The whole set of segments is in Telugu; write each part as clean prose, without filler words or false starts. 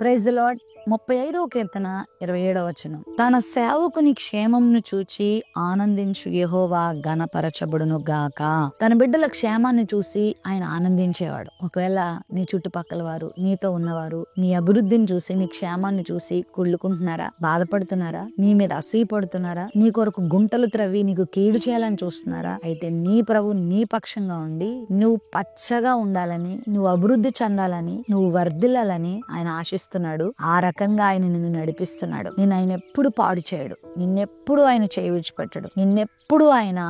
Praise the Lord. 35వ కీర్తన 27వ వచనం. తన సేవకుని క్షేమమును చూచి ఆనందించు యెహోవా ఘనపరచబడును గాక. తన బిడ్డల క్షేమాన్ని చూసి ఆయన ఆనందించేవాడు. ఒకవేళ నీ చుట్టుపక్కల వారు, నీతో ఉన్నవారు నీ అభివృద్ధిని చూసి, నీ క్షేమాన్ని చూసి కుళ్ళుకుంటున్నారా, బాధపడుతున్నారా, నీ మీద అసూయ పడుతున్నారా, నీ కొరకు గుంటలు త్రవ్వి నీకు కీడు చేయాలని చూస్తున్నారా? అయితే నీ ప్రభు నీ పక్షంగా ఉండి నువ్వు పచ్చగా ఉండాలని, నువ్వు అభివృద్ధి చెందాలని, నువ్వు వర్ధిల్లాలని ఆయన ఆశిస్తున్నాడు. ఆ రకంగా ఆయన నిన్ను నడిపిస్తున్నాడు. నిన్ను ఆయన ఎప్పుడు పాడు చేయడు, నిన్నెప్పుడు ఆయన చేయి విడిచిపెట్టడు, నిన్నెప్పుడు ఆయన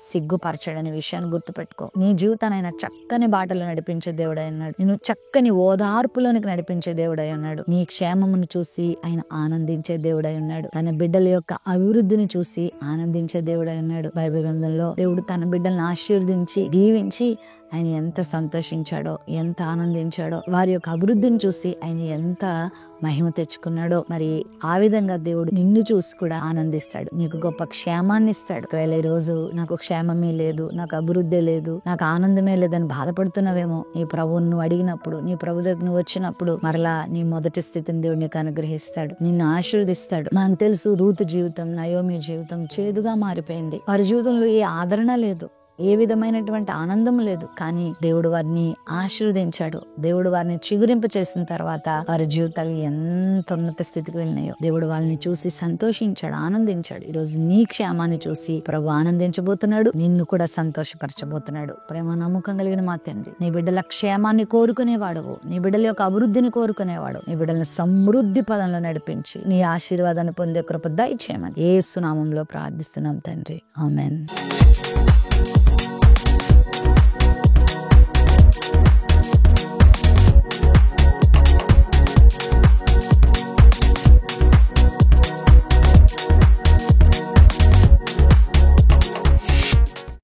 సిగ్గుపరచడనే విషయాన్ని గుర్తుపెట్టుకో. నీ జీవితాన్ని ఆయన చక్కని బాటలో నడిపించే దేవుడై ఉన్నాడు. నిన్ను చక్కని ఓదార్పులోనికి నడిపించే దేవుడై ఉన్నాడు. నీ క్షేమమును చూసి ఆయన ఆనందించే దేవుడై ఉన్నాడు. తన బిడ్డల యొక్క అభివృద్ధిని చూసి ఆనందించే దేవుడై ఉన్నాడు. బైబిల్ గ్రంథంలో దేవుడు తన బిడ్డలను ఆశీర్వదించి దీవించి ఆయన ఎంత సంతోషించాడో, ఎంత ఆనందించాడో, వారి యొక్క అభివృద్ధిని చూసి ఆయన ఎంత మహిమ తెచ్చుకున్నాడో. మరి ఆ విధంగా దేవుడు నిన్ను చూసి కూడా ఆనందిస్తాడు, నీకు గొప్ప క్షేమాన్ని ఇస్తాడు. ఒకవేళ ఈ రోజు నాకు క్షేమమే లేదు, నాకు అభివృద్ధి లేదు, నాకు ఆనందమే లేదని బాధపడుతున్నావేమో, నీ ప్రభువును నువ్వు అడిగినప్పుడు, నీ ప్రభు దగ్గర నువ్వు వచ్చినప్పుడు మరలా నీ మొదటి స్థితిని దేవుడు నీకు అనుగ్రహిస్తాడు, నిన్ను ఆశీర్వదిస్తాడు. మనకు తెలుసు రూతు జీవితం, నయోమి జీవితం చేదుగా మారిపోయింది. వారి జీవితంలో ఏ ఆదరణ లేదు, ఏ విధమైనటువంటి ఆనందం లేదు. కానీ దేవుడు వారిని ఆశీర్వదించాడు. దేవుడు వారిని చిగురింప చేసిన తర్వాత వారి జీవితాలు ఎంత ఉన్నత స్థితికి వెళ్ళినాయో దేవుడు వాళ్ళని చూసి సంతోషించాడు, ఆనందించాడు. ఈరోజు నీ క్షేమాన్ని చూసి ప్రభు ఆనందించబోతున్నాడు, నిన్ను కూడా సంతోషపరచబోతున్నాడు. ప్రేమ నమ్మకం కలిగిన మా తండ్రి, నీ బిడ్డల క్షేమాన్ని కోరుకునేవాడు, నీ బిడ్డల యొక్క అభివృద్ధిని కోరుకునేవాడు, నీ బిడ్డలను సమృద్ధి పదంలో నడిపించి నీ ఆశీర్వాదాన్ని పొందే కృప దయచేయమని యేసు నామములో ప్రార్థిస్తున్నాం తండ్రి. ఆమేన్.